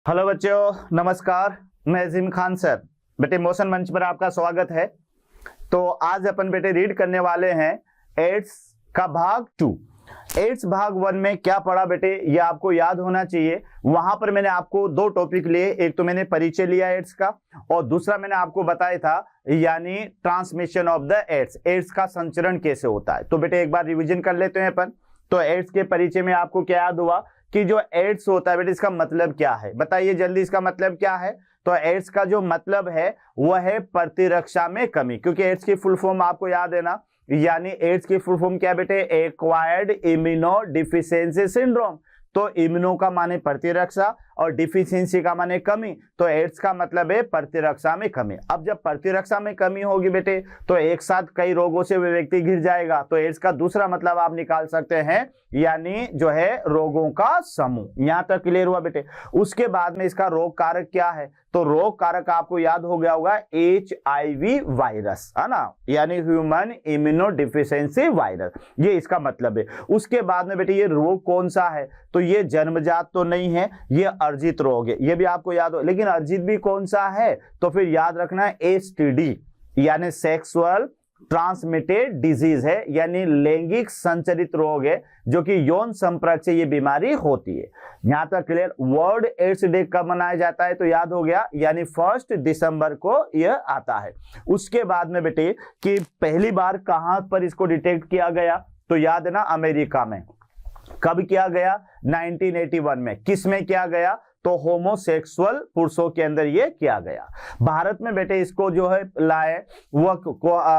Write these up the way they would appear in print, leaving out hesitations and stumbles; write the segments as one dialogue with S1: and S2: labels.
S1: Hello बच्चों, नमस्कार। मैं अजीम खान सर। बेटे मोशन मंच पर आपका स्वागत है। तो आज अपन बेटे रीड करने वाले हैं एड्स का भाग 2। एड्स भाग 1 में क्या पढ़ा बेटे, ये आपको याद होना चाहिए। वहां पर मैंने आपको दो टॉपिक लिए, एक तो मैंने परिचय लिया एड्स का और दूसरा मैंने आपको बताया था यानी transmission of the AIDS, AIDS का संचरण कैसे होता है। तो बेटे एक बार रिवीजन कर लेते हैं अपन। तो एड्स के परिचय में आपको क्या याद हुआ कि जो एड्स होता है बेटे इसका मतलब क्या है, बताइए जल्दी, इसका मतलब क्या है। तो एड्स का जो मतलब है वह है प्रतिरक्षा में कमी, क्योंकि एड्स की फुल फॉर्म आपको याद है ना, यानी एड्स की फुल फॉर्म क्या है बेटे, एक्वायर्ड इम्यूनो डिफिशियंसी सिंड्रोम। तो इम्यूनो का माने प्रतिरक्षा और डिफिशियंसी का माने कमी, तो एड्स का मतलब है प्रतिरक्षा में कमी। अब जब प्रतिरक्षा में कमी होगी बेटे तो एक साथ कई रोगों से वे व्यक्ति घिर जाएगा। तो एड्स का दूसरा मतलब आप निकाल सकते हैं यानी जो है रोगों का समूह। यहां तक क्लियर हुआ बेटे। उसके बाद में इसका रोग कारक क्या है, तो रोग कारक आपको याद हो गया होगा HIV वायरस, है ना, यानी ह्यूमन इम्यूनो डिफिशियंसी वायरस, ये इसका मतलब है। उसके बाद में बेटे ये रोग कौन सा है, तो ये जन्मजात तो नहीं है, ये अर्जित रोग है, ये भी आपको याद हो। लेकिन अर्जित भी कौन सा है, तो फिर याद रखना STD यानी सेक्सुअल ट्रांसमिटेड डिजीज है, यानी लैंगिक संचरित रोग है, जो कि यौन संपर्क से ये बीमारी होती है। यहां तक क्लियर। वर्ल्ड एड्स डे कब मनाया जाता है, तो याद हो गया, यानी 1 दिसंबर को यह आता है। उसके बाद में बेटे कि पहली बार कहां पर इसको डिटेक्ट किया गया, तो याद है ना, अमेरिका में। कब किया गया, 1981 में। किस में किया गया, तो होमोसेक्सुअल पुरुषों के अंदर ये किया गया। भारत में बेटे इसको जो है लाए वह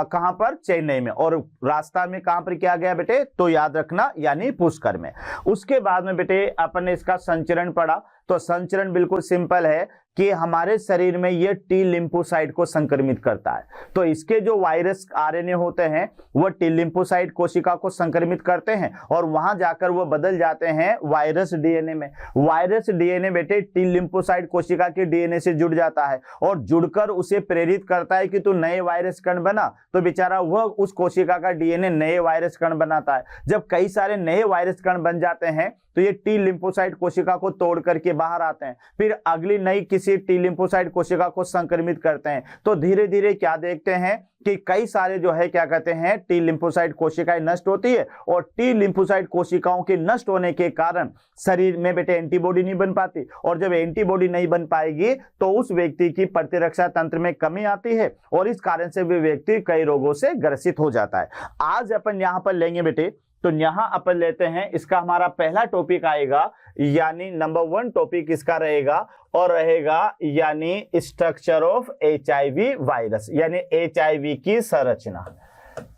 S1: कहां पर, चेन्नई में। और राजस्थान में कहां पर किया गया बेटे, तो याद रखना यानी पुष्कर में। उसके बाद में बेटे अपन ने इसका संचरण पढ़ा। तो संचरण बिल्कुल सिंपल है कि हमारे शरीर में ये टी लिम्फोसाइट को संक्रमित करता है। तो इसके जो वायरस RNA होते हैं वह टी लिम्फोसाइट कोशिका को संक्रमित करते हैं और वहां जाकर वह बदल जाते हैं वायरस DNA में। वायरस DNA बेटे टी लिम्फोसाइट कोशिका के DNA से जुड़ जाता है और जुड़कर उसे प्रेरित करता है कि तू नए वायरस कण बना। तो बेचारा वह उस कोशिका का DNA नए वायरस कण बनाता है। जब कई सारे नए वायरस कण बन जाते हैं तो ये टी लिम्फोसाइट कोशिका को तोड़ करके बाहर आते हैं, फिर अगली नई किसी टी लिम्फोसाइट कोशिका को संक्रमित करते हैं। तो धीरे धीरे क्या देखते हैं कि कई सारे जो है क्या कहते हैं टी लिम्फोसाइट कोशिकाएं नष्ट होती है और टी लिम्फोसाइट कोशिकाओं के नष्ट होने के कारण शरीर में बेटे एंटीबॉडी नहीं बन पाती, और जब एंटीबॉडी नहीं बन पाएगी तो उस व्यक्ति की प्रतिरक्षा तंत्र में कमी आती है और इस कारण से वे व्यक्ति कई रोगों से ग्रसित हो जाता है। आज अपन यहां पर लेंगे बेटे, तो यहां अपन लेते हैं, इसका हमारा पहला टॉपिक आएगा यानी नंबर 1 टॉपिक इसका रहेगा और रहेगा यानी स्ट्रक्चर ऑफ HIV वायरस, यानी HIV की संरचना।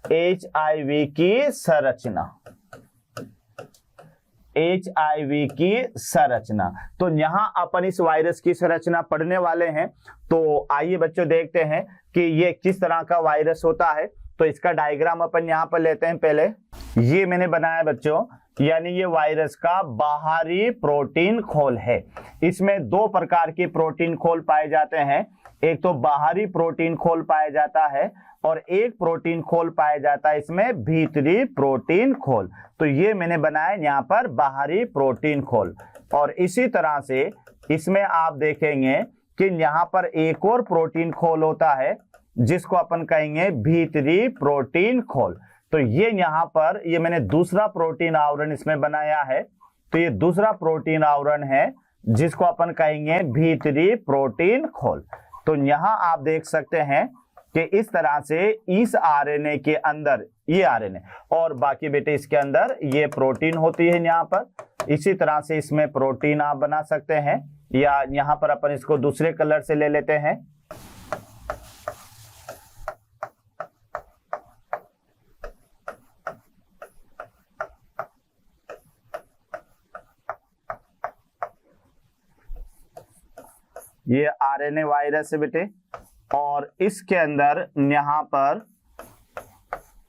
S1: HIV की संरचना, HIV की संरचना। तो यहां अपन इस वायरस की संरचना पढ़ने वाले हैं। तो आइए बच्चों देखते हैं कि ये किस तरह का वायरस होता है। तो इसका डायग्राम अपन यहां पर लेते हैं। पहले ये मैंने बनाया बच्चों, यानी ये वायरस का बाहरी प्रोटीन खोल है। इसमें 2 प्रकार के प्रोटीन खोल पाए जाते हैं। एक तो बाहरी प्रोटीन खोल पाया जाता है और एक प्रोटीन खोल पाया जाता है इसमें भीतरी प्रोटीन खोल। तो ये मैंने बनाया यहाँ पर बाहरी प्रोटीन खोल। और इसी तरह से इसमें आप देखेंगे कि यहाँ पर एक और प्रोटीन खोल होता है जिसको अपन कहेंगे भीतरी प्रोटीन खोल। तो ये यहाँ पर ये मैंने दूसरा प्रोटीन आवरण इसमें बनाया है। तो ये दूसरा प्रोटीन आवरण है जिसको अपन कहेंगे भीतरी प्रोटीन खोल। तो यहाँ आप देख सकते हैं कि इस तरह से इस RNA के अंदर ये RNA और बाकी बेटे इसके अंदर ये प्रोटीन होती है यहाँ पर। इसी तरह से इसमें प्रोटीन आप बना सकते हैं, या यहाँ पर अपन इसको दूसरे कलर से ले लेते हैं। ये RNA वायरस है बेटे और इसके अंदर यहां पर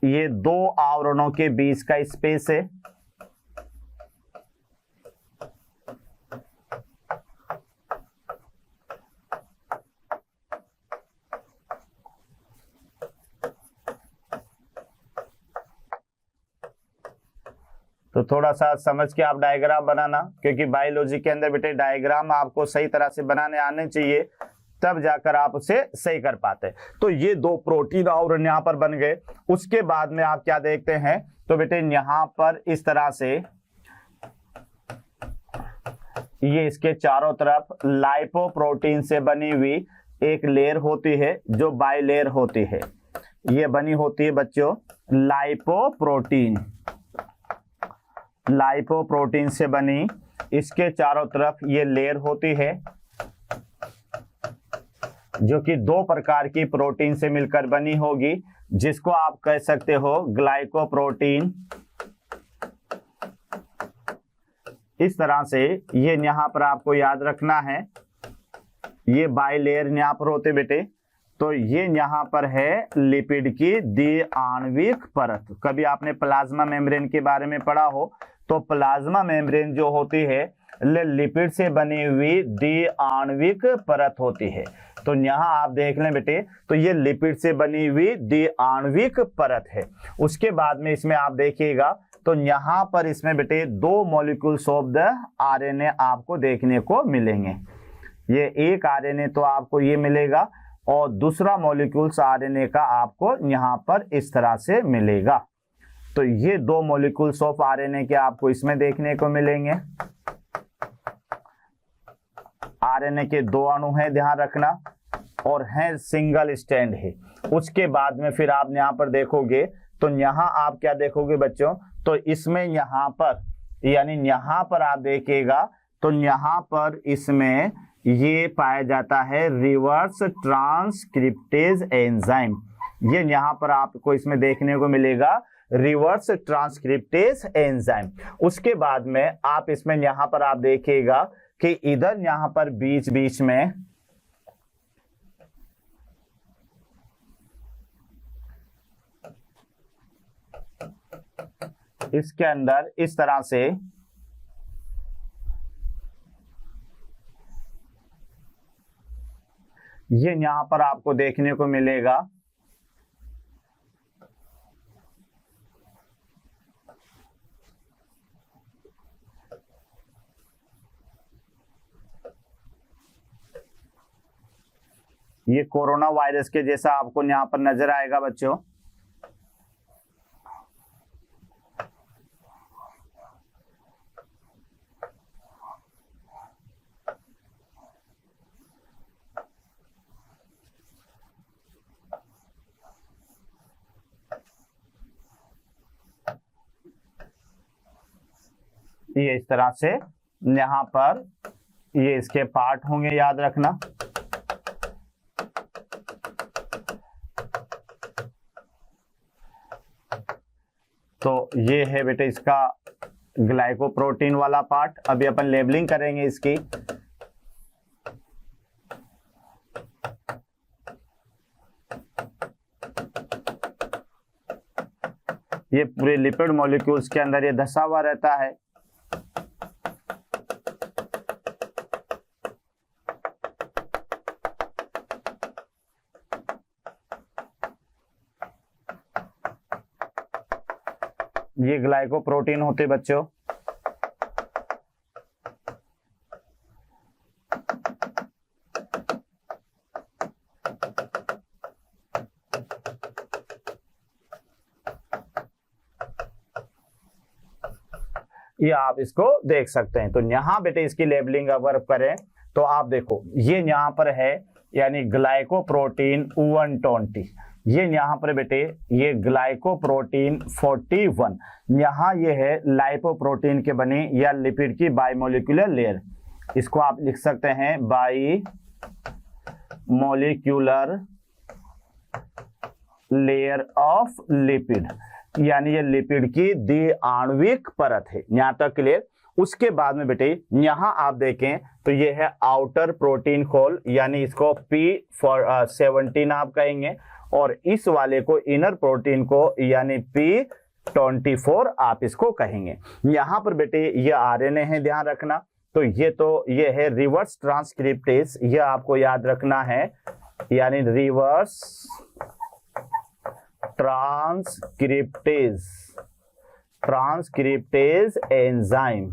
S1: ये 2 आवरणों के बीच का स्पेस है। तो थोड़ा सा समझ के आप डायग्राम बनाना, क्योंकि बायोलॉजी के अंदर बेटे डायग्राम आपको सही तरह से बनाने आने चाहिए, तब जाकर आप उसे सही कर पाते। तो ये दो प्रोटीन और यहाँ पर बन गए। उसके बाद में आप क्या देखते हैं, तो बेटे यहाँ पर इस तरह से ये इसके चारों तरफ लाइपोप्रोटीन से बनी हुई एक लेयर होती है जो बाइलेयर होती है। ये बनी होती है बच्चों लाइपोप्रोटीन, लाइपोप्रोटीन से बनी इसके चारों तरफ ये लेयर होती है जो कि दो प्रकार की प्रोटीन से मिलकर बनी होगी, जिसको आप कह सकते हो ग्लाइकोप्रोटीन। इस तरह से ये यहाँ पर आपको याद रखना है, ये बाइलेयर यहाँ पर होते बेटे। तो ये यहाँ पर है लिपिड की द्विआण्विक परत। कभी आपने प्लाज्मा मेम्ब्रेन के बारे में पढ़ा हो, तो प्लाज्मा मेम्ब्रेन जो होती है लिपिड से बनी हुई द्विआण्विक परत होती है। तो यहाँ आप देख लें बेटे, तो ये लिपिड से बनी हुई द्विआण्विक परत है। उसके बाद में इसमें आप देखिएगा, तो यहाँ पर इसमें बेटे दो मॉलिक्यूल्स ऑफ द आरएनए आपको देखने को मिलेंगे। ये एक आरएनए तो आपको ये मिलेगा और दूसरा मॉलिक्यूल्स आरएनए का आपको यहाँ पर इस तरह से मिलेगा। तो ये दो मॉलिक्यूल्स ऑफ आरएनए के आपको इसमें देखने को मिलेंगे। आरएनए के दो अणु हैं, ध्यान रखना, और हैं सिंगल स्टैंड है। उसके बाद में फिर आप यहाँ पर देखोगे, तो यहाँ आप क्या देखोगे बच्चों, तो इसमें यहाँ पर यानी यहाँ पर आप देखिएगा, तो यहाँ पर इसमें ये पाया जाता है रिवर्स ट्रांसक्रिप्टेज एंजाइम। ये यहाँ पर आपको इसमें देखने को मिलेगा रिवर्स ट्रांसक्रिप्टेज एंजाइम। उसके बाद में आप इसमें यहाँ पर आप देखिएगा कि इधर यहाँ पर बीच बीच में इसके अंदर इस तरह से ये यहां पर आपको देखने को मिलेगा ये कोरोना वायरस के जैसा आपको यहां पर नजर आएगा बच्चों। ये इस तरह से यहाँ पर ये इसके पार्ट होंगे, याद रखना। तो ये है बेटे इसका ग्लाइकोप्रोटीन वाला पार्ट। अभी अपन लेबलिंग करेंगे इसकी। ये पूरे लिपिड मॉलिक्यूल्स के अंदर ये धसा हुआ रहता है। ये ग्लाइकोप्रोटीन होते बच्चों। ये आप इसको देख सकते हैं। तो यहाँ बेटे इसकी लेबलिंग अगर करें तो आप देखो ये यहाँ पर है यानी ग्लाइकोप्रोटीन 120, ये यहाँ पर बेटे ये ग्लाइकोप्रोटीन 41, यहाँ ये है लाइपोप्रोटीन के बने या लिपिड की बाइमोलिक्यूलर लेयर। इसको आप लिख सकते हैं by molecular layer of lipid, यानी ये लिपिड की द्विआण्विक परत है। यहां तक क्लियर। उसके बाद में बेटे यहां आप देखें तो ये है आउटर प्रोटीन खोल, यानी इसको P17 आप कहेंगे, और इस वाले को इनर प्रोटीन को यानी P24 आप इसको कहेंगे। यहां पर बेटे ये आरएनए है, ध्यान रखना। तो ये है रिवर्स ट्रांसक्रिप्टेज, ये आपको याद रखना है, यानी रिवर्स ट्रांसक्रिप्टेज ट्रांसक्रिप्टेज एंजाइम,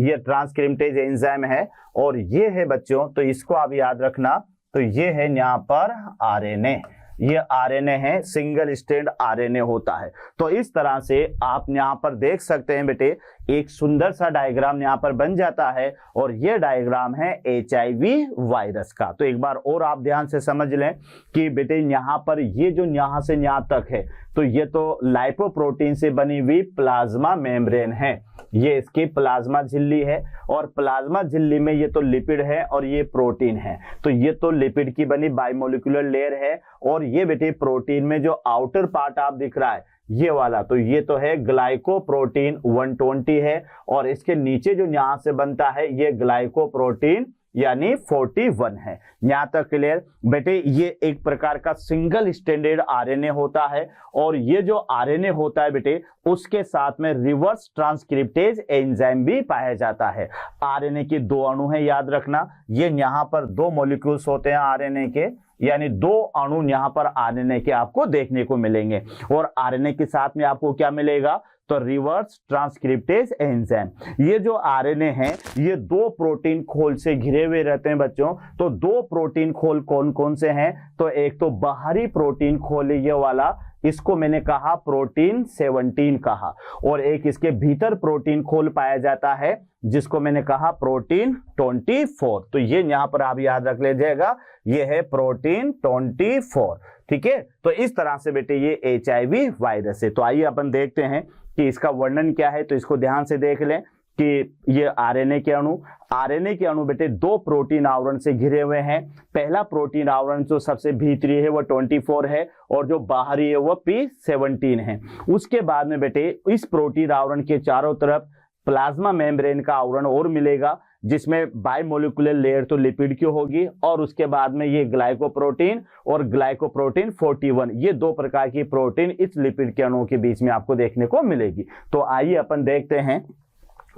S1: ये ट्रांसक्रिप्टेज एंजाइम है और ये है बच्चों, तो इसको आप याद रखना, तो ये है यहाँ पर आरएनए, ये आरएनए है, सिंगल स्ट्रैंड आरएनए होता है। तो इस तरह से आप यहाँ पर देख सकते हैं बेटे, एक सुंदर सा डायग्राम यहाँ पर बन जाता है और ये डायग्राम है एचआईवी वायरस का। तो एक बार और आप ध्यान से समझ लें कि बेटे यहाँ पर ये जो यहाँ से यहाँ तक है, तो ये तो लाइपोप्रोटीन से बनी हुई प्लाज्मा मेम्ब्रेन है, ये इसकी प्लाज्मा झिल्ली है और प्लाज्मा झिल्ली में ये तो लिपिड है और ये प्रोटीन है। तो ये तो लिपिड की बनी बायोमोलिकुलर लेयर है और ये बेटे प्रोटीन में जो आउटर पार्ट आप दिख रहा है ये वाला, तो ये तो है ग्लाइकोप्रोटीन 120 है और इसके नीचे जो यहाँ से बनता है ये ग्लाइकोप्रोटीन यानी 41 है। यहाँ तक क्लियर बेटे? ये एक प्रकार का सिंगल स्ट्रैंडेड आरएनए होता है और ये जो आरएनए होता है बेटे उसके साथ में रिवर्स ट्रांसक्रिप्टेज एंजाइम भी पाया जाता है। आरएनए के दो अणु हैं, याद रखना, ये यहाँ पर दो मॉलिक्यूल्स होते हैं आरएनए के, यानी दो अणु यहाँ पर आरएनए के आपको देखने को मिलेंगे और आरएनए के साथ में आपको क्या मिलेगा? तो रिवर्स ट्रांसक्रिप्टेज एंजाइम। ये जो आरएनए है ये दो प्रोटीन खोल से घिरे हुए रहते हैं बच्चों। तो दो प्रोटीन खोल कौन कौन से हैं? तो एक तो बाहरी प्रोटीन खोल है ये वाला, इसको मैंने कहा प्रोटीन 17 कहा, और एक इसके भीतर प्रोटीन खोल पाया जाता है जिसको मैंने कहा प्रोटीन 24। तो ये यहां पर आप याद रख लीजिएगा, ये है प्रोटीन 24। ठीक है, तो इस तरह से बेटे ये एचआईवी वायरस है। तो आइए अपन देखते हैं कि इसका वर्णन क्या है। तो इसको ध्यान से देख लें कि ये आरएनए के अणु बेटे दो प्रोटीन आवरण से घिरे हुए हैं। पहला प्रोटीन आवरण जो सबसे भीतरी है वो 24 है और जो बाहरी है वो P17 है। उसके बाद में बेटे इस प्रोटीन आवरण के चारों तरफ प्लाज्मा मेम्ब्रेन का आवरण और मिलेगा जिसमें बायोमोलिकुलर लेयर तो लिपिड की होगी और उसके बाद में ये ग्लाइकोप्रोटीन और ग्लाइकोप्रोटीन 41, ये दो प्रकार की प्रोटीन इस लिपिड के अणुओं के बीच में आपको देखने को मिलेगी। तो आइए अपन देखते हैं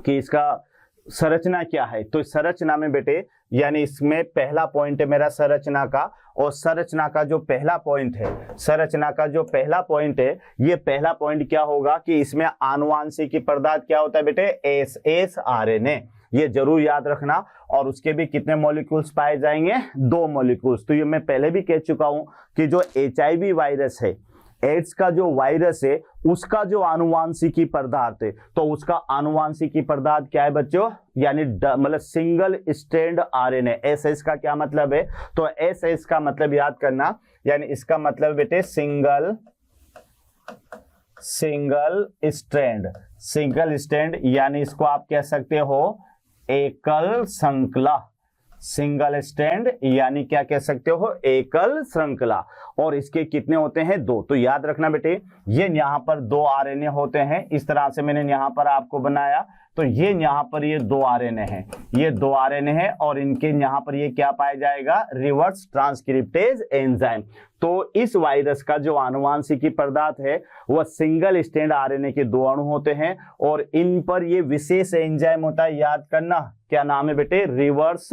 S1: कि इसका संरचना क्या है। तो संरचना में बेटे यानी इसमें पहला पॉइंट है मेरा संरचना का, और संरचना का जो पहला पॉइंट है ये पहला पॉइंट क्या होगा कि इसमें आनुवांशिक पदार्थ क्या होता है बेटे? एस आरएनए, ये जरूर याद रखना। और उसके भी कितने मॉलिक्यूल्स पाए जाएंगे? 2 मॉलिक्यूल्स। तो ये मैं पहले भी कह चुका हूं कि जो एचआईवी वायरस है, एड्स का जो वायरस है उसका जो आनुवांशिकी पदार्थ है, तो उसका आनुवांशिकी पदार्थ क्या है बच्चों? यानी मतलब सिंगल स्ट्रैंड आरएनए। एसएस का क्या मतलब है? तो एसएस का मतलब याद करना, यानी इसका मतलब बेटे सिंगल स्ट्रैंड, यानी इसको आप कह सकते हो एकल श्रृंखला। सिंगल स्ट्रैंड यानी क्या कह सकते हो? एकल श्रृंखला। और इसके कितने होते हैं? 2। तो याद रखना बेटे ये यहाँ पर 2 आरएनए होते हैं, इस तरह से मैंने यहाँ पर आपको बनाया। तो ये यहाँ पर ये 2 आरएनए हैं, ये 2 आरएनए हैं और इनके यहाँ पर ये क्या पाया जाएगा? Reverse transcriptase enzyme. तो इस वायरस का जो आनुवांशिकी पदार्थ है वह सिंगल स्ट्रैंड आरएनए के 2 अणु होते हैं और इन पर ये विशेष एंजाइम होता है, याद करना क्या नाम है बेटे? Reverse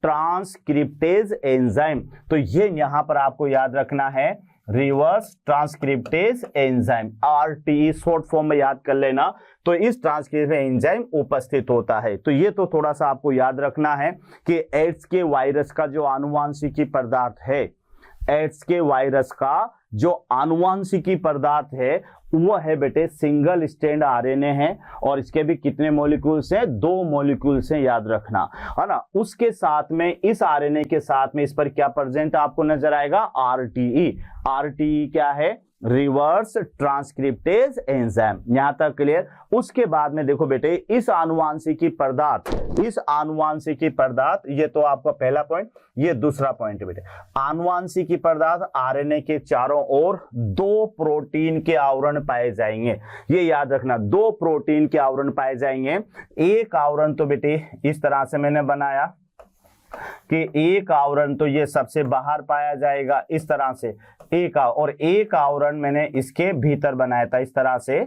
S1: transcriptase enzyme. तो ये यहां पर आपको याद रखना है reverse transcriptase enzyme, RTE short form में याद कर लेना। तो इस ट्रांसक्रिप्टेज एंजाइम उपस्थित होता है। तो ये तो थोड़ा सा आपको याद रखना है कि एड्स के वायरस का जो आनुवांशिकी पदार्थ है, एड्स के वायरस का जो आनुवांशिकी पदार्थ है वो है बेटे सिंगल स्ट्रैंड आरएनए है और इसके भी कितने मॉलिक्यूल्स हैं? 2 मॉलिक्यूल्स हैं, याद रखना है ना। उसके साथ में इस आरएनए के साथ में इस पर क्या प्रेजेंट आपको नजर आएगा? आरटीई। आरटीई क्या है? Reverse transcriptase enzyme. यहां तक क्लियर? उसके बाद में देखो बेटे इस आनुवांशिकी पदार्थ, ये तो आपका पहला पॉइंट, ये दूसरा पॉइंट है बेटे। आनुवांशिकी पदार्थ आरएनए के चारों ओर 2 प्रोटीन के आवरण पाए जाएंगे, ये याद रखना, 2 प्रोटीन के आवरण पाए जाएंगे। एक आवरण तो बेटे इस तरह से मैंने बनाया कि एक आवरण तो ये सबसे बाहर पाया जाएगा इस तरह से, एक आवरण मैंने इसके भीतर बनाया था इस तरह से,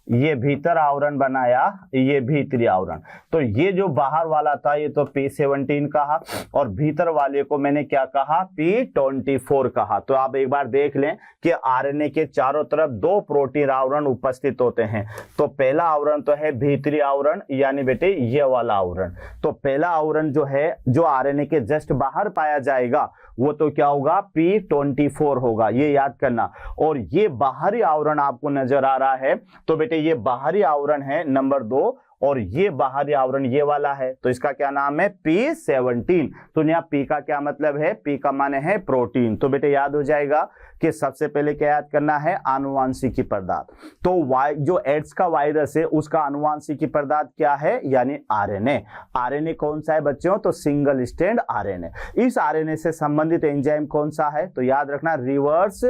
S1: ये भीतर आवरण बनाया, ये भीतरी आवरण। तो ये जो बाहर वाला था ये तो P17 कहा और भीतर वाले को मैंने क्या कहा, P24 कहा। तो आप एक बार देख लें कि आरएनए के चारों तरफ दो प्रोटीन आवरण उपस्थित होते हैं। तो पहला आवरण तो है भीतरी आवरण, यानी बेटे ये वाला आवरण। तो पहला आवरण जो है, जो आरएनए के जस्ट बाहर पाया जाएगा, वो तो क्या होगा, P24 होगा, ये याद करना। और ये बाहरी आवरण आपको नजर आ रहा है, तो बेटे ये बाहरी आवरण है नंबर 2 और ये बाहरी आवरण ये वाला है, तो इसका क्या नाम है, P17। तो यहाँ P का क्या मतलब है, P का माने है प्रोटीन। तो बेटे याद हो जाएगा कि सबसे पहले क्या याद करना है, आनुवांशिकी पदार्थ। तो जो एड्स का वायरस है उसका आनुवांशिकी पदार्थ क्या है, यानी आरएनए। आरएनए कौन सा है बच्चों, तो सिंगल स्ट्रैंड आरएनए। इस आरएनए से संबंधित एंजाइम कौन सा है, तो याद रखना रिवर्स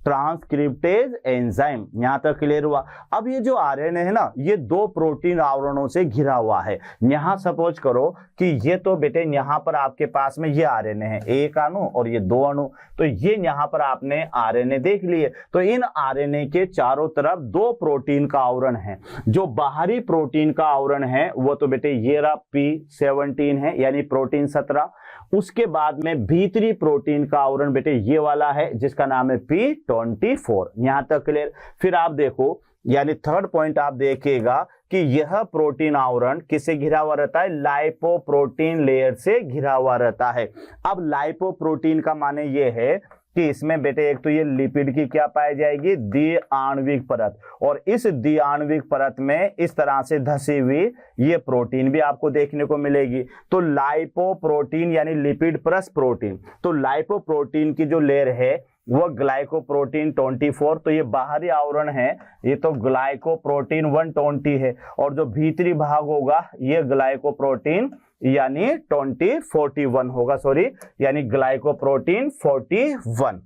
S1: ट्रांसक्रिप्टेज एंजाइम। यहां तक क्लियर हुआ। अब ये जो आरएनए है ना, ये दो प्रोटीन आवरणों से घिरा हुआ है। यहां सपोज करो कि ये तो बेटे यहां पर आपके पास में ये आरएनए है, एक अणु और ये दो अणु। तो ये यहां पर आपने आरएनए देख लिए। तो इन आरएनए के चारों तरफ दो प्रोटीन का आवरण है। जो बाहरी प्रोटीन का आवरण है वो तो बेटे ये रहा P17 है, यानी प्रोटीन 17। उसके बाद में भीतरी प्रोटीन का आवरण बेटे ये वाला है, जिसका नाम है P24। यहां तक क्लियर। फिर आप देखो, यानी थर्ड पॉइंट आप देखिएगा कि यह प्रोटीन आवरण किससे घिरा हुआ रहता है, लाइपोप्रोटीन लेयर से घिरा हुआ रहता है। अब लाइपोप्रोटीन का माने ये है कि इसमें बेटे एक तो ये लिपिड की क्या पाई जाएगी, द्विआण्विक परत, और इस द्विआण्विक परत में इस तरह से धसी हुई ये प्रोटीन भी आपको देखने को मिलेगी। तो लाइपोप्रोटीन यानी लिपिड प्लस प्रोटीन। तो लाइपोप्रोटीन की जो लेयर है वो ग्लाइकोप्रोटीन 24। तो ये बाहरी आवरण है, ये तो ग्लाइकोप्रोटीन 120 है, और जो भीतरी भाग होगा ये ग्लाइकोप्रोटीन यानी 41 होगा, सॉरी, यानी ग्लाइकोप्रोटीन 41,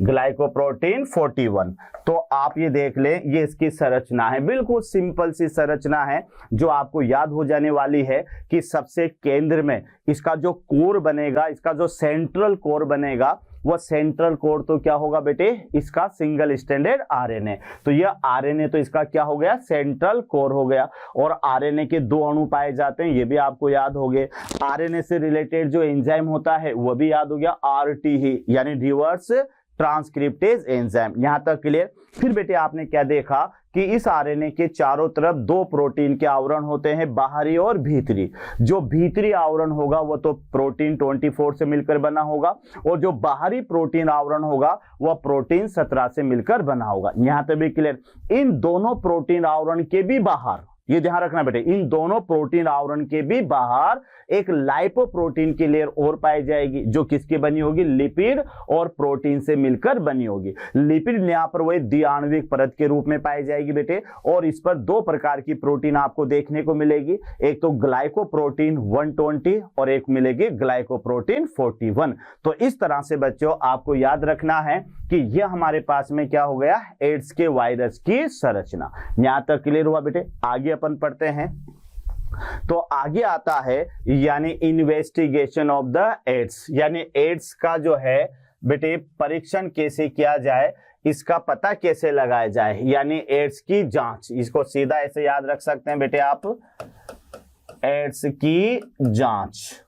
S1: ग्लाइकोप्रोटीन 41। तो आप ये देख लें, ये इसकी संरचना है, बिल्कुल सिंपल सी संरचना है जो आपको याद हो जाने वाली है कि सबसे केंद्र में इसका जो कोर बनेगा, इसका जो सेंट्रल कोर बनेगा, वो सेंट्रल कोर तो क्या होगा बेटे, इसका सिंगल स्ट्रैंडेड आरएनए। तो यह आरएनए तो इसका क्या हो गया, सेंट्रल कोर हो गया। और आरएनए के दो अणु पाए जाते हैं, ये भी आपको याद हो गए। आरएनए से रिलेटेड जो एंजाइम होता है वो भी याद हो गया, आरटीई यानी रिवर्स ट्रांसक्रिप्टेज एंजाइम। यहां तक क्लियर। फिर बेटे आपने क्या देखा कि इस आरएनए के चारों तरफ दो प्रोटीन के आवरण होते हैं, बाहरी और भीतरी। जो भीतरी आवरण होगा वो तो प्रोटीन 24 से मिलकर बना होगा, और जो बाहरी प्रोटीन आवरण होगा वह प्रोटीन 17 से मिलकर बना होगा। यहां तक भी क्लियर। इन दोनों प्रोटीन आवरण के भी बाहर, ये ध्यान रखना बेटे, इन दोनों प्रोटीन आवरण के भी बाहर एक लाइपोप्रोटीन की लेयर और पाई जाएगी, जो किसकी बनी होगी, लिपिड और प्रोटीन से मिलकर बनी होगी। लिपिड यहां पर वही द्विआण्विक परत के रूप में पाई जाएगी बेटे, और इस पर दो प्रकार की प्रोटीन आपको देखने को मिलेगी, एक तो ग्लाइकोप्रोटीन 120 और एक मिलेगी ग्लाइकोप्रोटीन 41। तो इस तरह से बच्चों आपको याद रखना है कि यह हमारे पास में क्या हो गया, एड्स के वायरस की संरचना। यहां तक क्लियर हुआ बेटे। आगे अपन पढ़ते हैं। तो आगे आता है यानी इन्वेस्टिगेशन ऑफ द एड्स, यानी एड्स का जो है बेटे परीक्षण कैसे किया जाए, इसका पता कैसे लगाया जाए, यानी एड्स की जांच। इसको सीधा ऐसे याद रख सकते हैं बेटे आप, एड्स की जांच।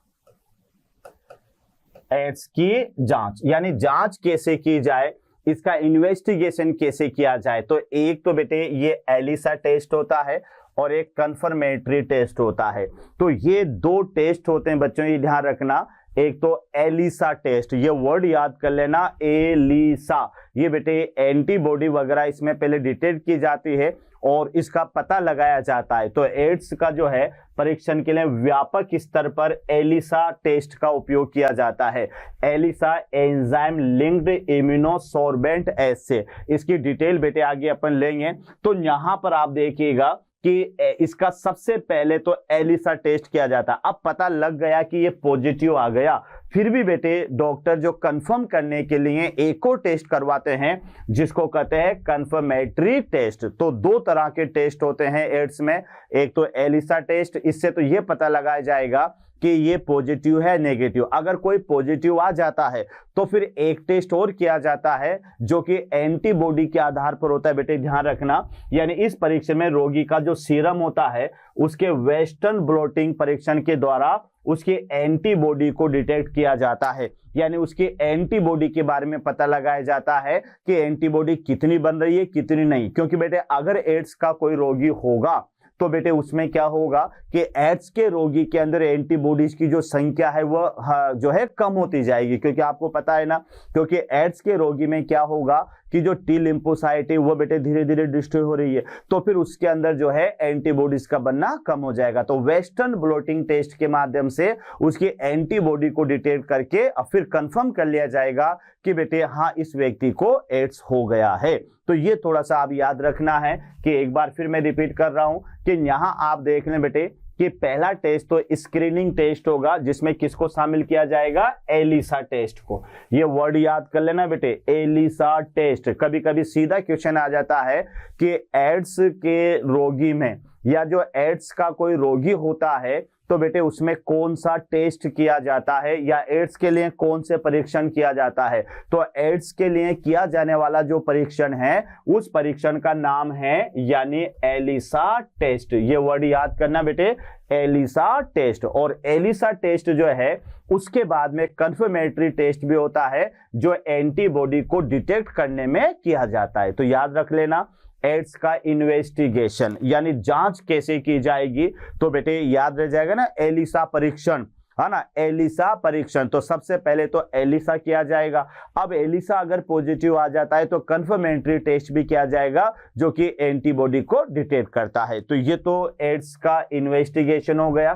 S1: एड्स की जांच यानी जांच कैसे की जाए, इसका इन्वेस्टिगेशन कैसे किया जाए। तो एक तो बेटे ये एलिसा टेस्ट होता है और एक कंफर्मेटरी टेस्ट होता है। तो ये दो टेस्ट होते हैं बच्चों, ये ध्यान रखना। एक तो एलिसा टेस्ट, ये वर्ड याद कर लेना, एलिसा। ये बेटे एंटीबॉडी वगैरह इसमें पहले डिटेक्ट की जाती है और इसका पता लगाया जाता है। तो एड्स का जो है परीक्षण के लिए व्यापक स्तर पर एलिसा टेस्ट का उपयोग किया जाता है। एलिसा एंजाइम लिंक्ड इम्यूनोसॉर्बेंट एसे, इसकी डिटेल बेटे आगे अपन लेंगे। तो यहां पर आप देखिएगा कि इसका सबसे पहले तो एलिसा टेस्ट किया जाता। अब पता लग गया कि ये पॉजिटिव आ गया, फिर भी बेटे डॉक्टर जो कंफर्म करने के लिए एक और टेस्ट करवाते हैं, जिसको कहते हैं कंफर्मेटरी टेस्ट। तो दो तरह के टेस्ट होते हैं एड्स में, एक तो एलिसा टेस्ट, इससे तो ये पता लगाया जाएगा कि ये पॉजिटिव है नेगेटिव। अगर कोई पॉजिटिव आ जाता है तो फिर एक टेस्ट और किया जाता है जो कि एंटीबॉडी के आधार पर होता है बेटे, ध्यान रखना। यानी इस परीक्षण में रोगी का जो सीरम होता है उसके वेस्टर्न ब्लॉटिंग परीक्षण के द्वारा उसकी एंटीबॉडी को डिटेक्ट किया जाता है। यानी उसकी एंटीबॉडी के बारे में पता लगाया जाता है कि एंटीबॉडी कितनी बन रही है कितनी नहीं। क्योंकि बेटे अगर एड्स का कोई रोगी होगा तो बेटे उसमें क्या होगा कि एड्स के रोगी के अंदर एंटीबॉडीज की जो संख्या है वह जो है कम होती जाएगी। क्योंकि आपको पता है ना, क्योंकि एड्स के रोगी में क्या होगा कि जो टी लिम्फोसाइट है वो बेटे धीरे धीरे डिस्ट्रॉय हो रही है, तो फिर उसके अंदर जो है एंटीबॉडीज का बनना कम हो जाएगा। तो वेस्टर्न ब्लॉटिंग टेस्ट के माध्यम से उसकी एंटीबॉडी को डिटेक्ट करके और फिर कंफर्म कर लिया जाएगा कि बेटे हाँ इस व्यक्ति को एड्स हो गया है। तो ये थोड़ा सा आप याद रखना है कि एक बार फिर मैं रिपीट कर रहा हूं कि यहां आप देख लें बेटे कि पहला टेस्ट तो स्क्रीनिंग टेस्ट होगा जिसमें किसको शामिल किया जाएगा, एलिसा टेस्ट को। ये वर्ड याद कर लेना बेटे, एलिसा टेस्ट। कभी कभी सीधा क्वेश्चन आ जाता है कि एड्स के रोगी में या जो एड्स का कोई रोगी होता है तो बेटे उसमें कौन सा टेस्ट किया जाता है या एड्स के लिए कौन से परीक्षण किया जाता है। तो एड्स के लिए किया जाने वाला जो परीक्षण है उस परीक्षण का नाम है यानी एलिसा टेस्ट। ये वर्ड याद करना बेटे, एलिसा टेस्ट। और एलिसा टेस्ट जो है उसके बाद में कंफर्मेटरी टेस्ट भी होता है जो एंटीबॉडी को डिटेक्ट करने में किया जाता है। तो याद रख लेना, एड्स का इन्वेस्टिगेशन यानी जांच कैसे की जाएगी, तो बेटे याद रह जाएगा ना एलिसा परीक्षण, है ना, एलिसा परीक्षण। तो सबसे पहले तो एलिसा किया जाएगा। अब एलिसा अगर पॉजिटिव आ जाता है तो कंफर्मेटरी टेस्ट भी किया जाएगा जो कि एंटीबॉडी को डिटेक्ट करता है। तो ये तो एड्स का इन्वेस्टिगेशन हो गया।